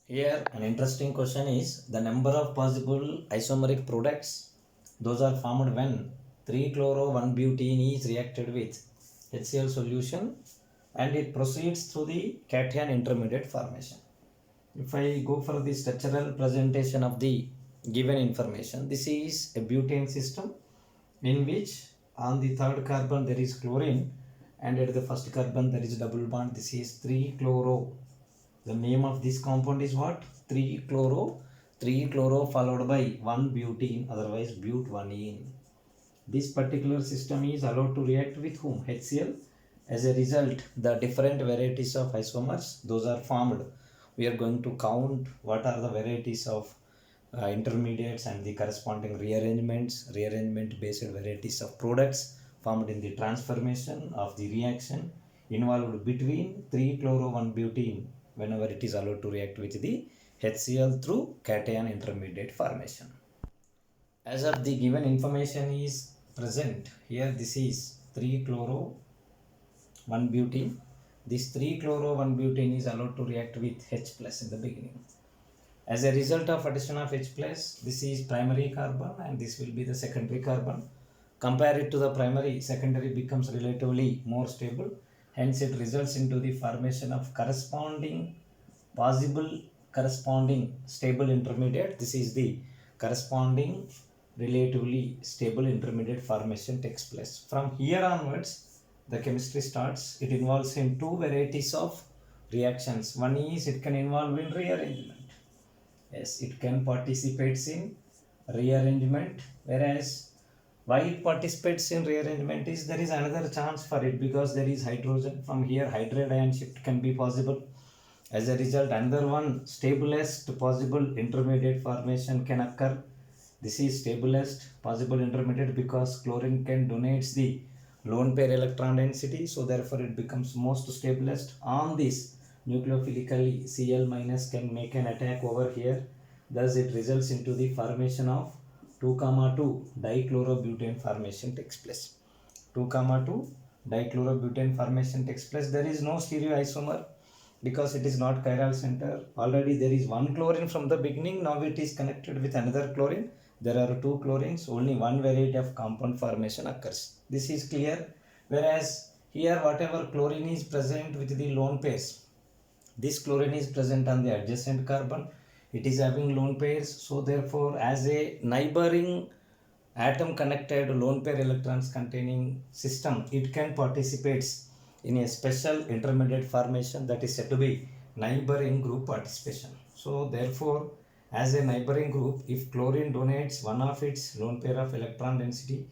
Here, an interesting question is the number of possible isomeric products. Those are formed when 3-chloro-1-butene is reacted with HCl solution and it proceeds through the cation intermediate formation. If I go for the structural presentation of the given information, this is a butane system in which on the third carbon there is chlorine and at the first carbon there is double bond. This is 3-chloro. The name of this compound is what? 3-chloro. 3-chloro followed by 1-butene, otherwise but-1-ene. This particular system is allowed to react with whom? HCl. As a result, the different varieties of isomers, those are formed. We are going to count what are the varieties of intermediates and the corresponding rearrangement based varieties of products formed in the transformation of the reaction involved between 3-chloro-1-butene whenever it is allowed to react with the HCl through cation intermediate formation. As of the given information is present here, this is 3-chloro-1-butene. This 3-chloro-1-butene is allowed to react with H plus in the beginning. As a result of addition of H plus, this is primary carbon and this will be the secondary carbon. Compare it to the primary, secondary becomes relatively more stable. Hence it results into the formation of possible corresponding stable intermediate. This is the corresponding relatively stable intermediate formation takes place. From here onwards, the chemistry starts. It involves in two varieties of reactions. One is it can involve in rearrangement. Yes, it can participate in rearrangement, whereas why it participates in rearrangement is there is another chance for it because there is hydrogen. From here hydride ion shift can be possible. As a result, another one stablest possible intermediate formation can occur. This is stablest possible intermediate because chlorine can donates the lone pair electron density, so therefore it becomes most stablest. On this, nucleophilically Cl minus can make an attack over here, thus it results into the formation of 2,2 dichlorobutane formation takes place. 2,2 dichlorobutane formation takes place. There is no stereoisomer because it is not chiral center. Already there is one chlorine from the beginning, now it is connected with another chlorine. There are two chlorines, only one variety of compound formation occurs. This is clear. Whereas here whatever chlorine is present with the lone pairs, this chlorine is present on the adjacent carbon. It is having lone pairs, so therefore as a neighboring atom connected lone pair electrons containing system, it can participate in a special intermediate formation that is said to be neighboring group participation. So therefore, as a neighboring group, if chlorine donates one of its lone pair of electron density,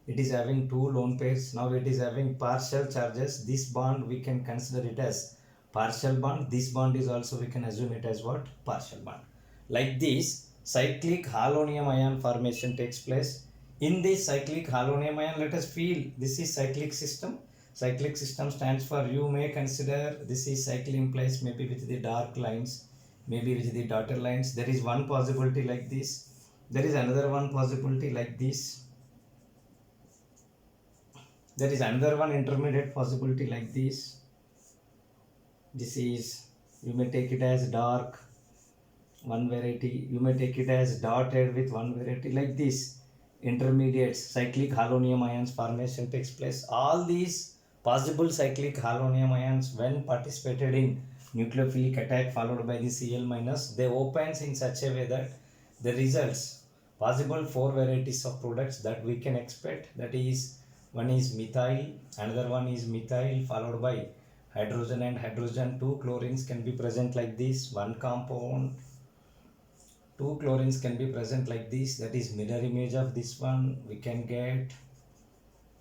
it is having two lone pairs. Now it is having partial charges. This bond we can consider it as partial bond. This bond is also we can assume it as what? Partial bond. Like this, cyclic halonium ion formation takes place. In this cyclic halonium ion, let us feel this is cyclic system. Cyclic system stands for, you may consider this is cycle implies maybe with the dark lines, maybe with the dotted lines. There is one possibility like this. There is another one possibility like this. There is another one intermediate possibility like this. This is, you may take it as dark one variety, you may take it as dotted with one variety like this. Intermediates, cyclic halonium ions formation takes place. All these possible cyclic halonium ions, when participated in nucleophilic attack followed by the Cl minus, they opens in such a way that the results possible four varieties of products that we can expect. That is, one is methyl, another one is methyl followed by hydrogen and hydrogen. Two chlorines can be present like this. One compound, two chlorines can be present like this. That is mirror image of this one we can get.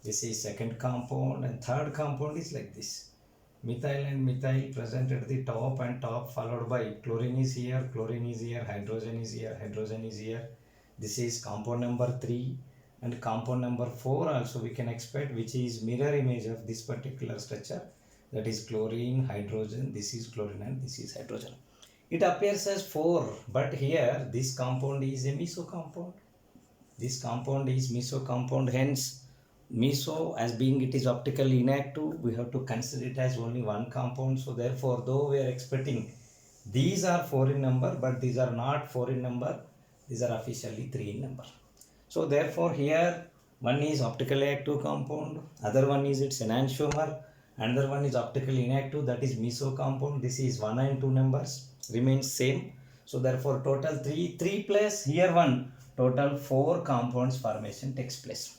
This is second compound, and third compound is like this. Methyl and methyl present at the top and top followed by chlorine is here, hydrogen is here, hydrogen is here. This is compound number 3, and compound number 4 also we can expect, which is mirror image of this particular structure. That is chlorine, hydrogen, this is chlorine and this is hydrogen. It appears as 4, but here this compound is a meso compound. This compound is meso compound, hence meso, as being it is optically inactive, we have to consider it as only one compound. So therefore, though we are expecting These are 4 in number, but these are not 4 in number. These are officially 3 in number. So therefore here one is optically active compound, other one is its enantiomer, another one is optically inactive, that is meso compound. This is 1 and 2 numbers remains same. So therefore total 3 plus here 1, total 4 compounds formation takes place.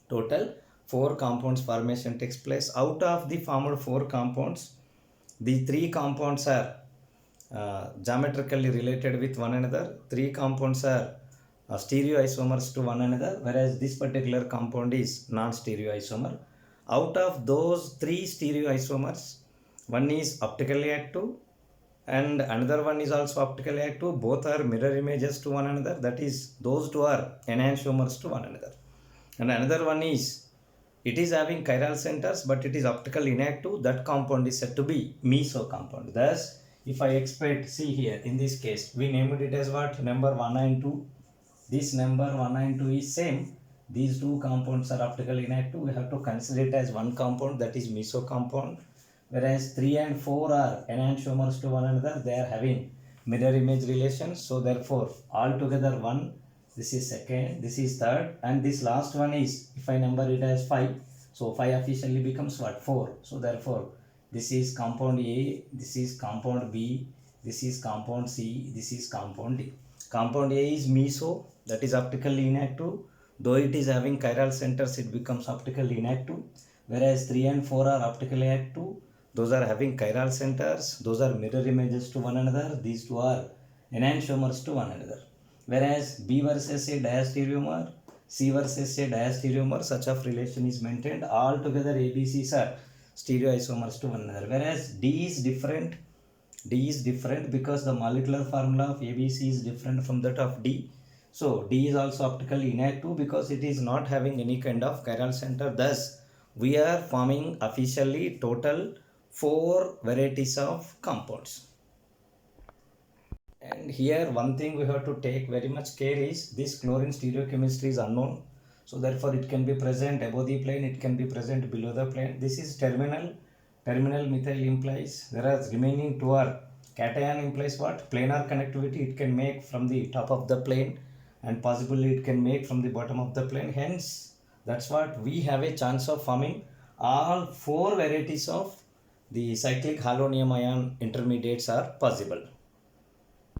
Total 4 compounds formation takes place. Out of the formed 4 compounds, the 3 compounds are geometrically related with one another. 3 compounds are stereoisomers to one another, whereas this particular compound is non-stereoisomer. Out of those 3 stereoisomers, one is optically active and another one is also optically active. Both are mirror images to one another, that is those two are enantiomers to one another. And another one is, it is having chiral centers but it is optically inactive. That compound is said to be meso compound. Thus, if I expect, see here in this case, we named it as what? Number 1 and 2. This number 1 and 2 is same. These two compounds are optically inactive. We have to consider it as one compound, that is meso compound. Whereas 3 and 4 are enantiomers to one another. They are having mirror image relations. So therefore, altogether 1. This is second, this is third, and this last one is, if I number it as 5, so 5 officially becomes what? 4. So therefore, this is compound A, this is compound B, this is compound C, this is compound D. Compound A is meso, that is optically inactive. Though it is having chiral centers, it becomes optically inactive. Whereas 3 and 4 are optically active. Those are having chiral centers. Those are mirror images to one another. These two are enantiomers to one another. Whereas B versus a diastereomer, C versus a diastereomer, such of relation is maintained. Altogether ABCs are stereoisomers to one another. Whereas D is different. D is different because the molecular formula of ABC is different from that of D. So D is also optically inactive because it is not having any kind of chiral center. Thus, we are forming officially total 4 varieties of compounds. And here one thing we have to take very much care is this chlorine stereochemistry is unknown. So therefore it can be present above the plane, it can be present below the plane. This is terminal. Terminal methyl implies, whereas remaining two are cation implies what? Planar connectivity. It can make from the top of the plane and possibly it can make from the bottom of the plane. Hence, that's what we have a chance of forming all 4 varieties of the cyclic halonium ion intermediates are possible.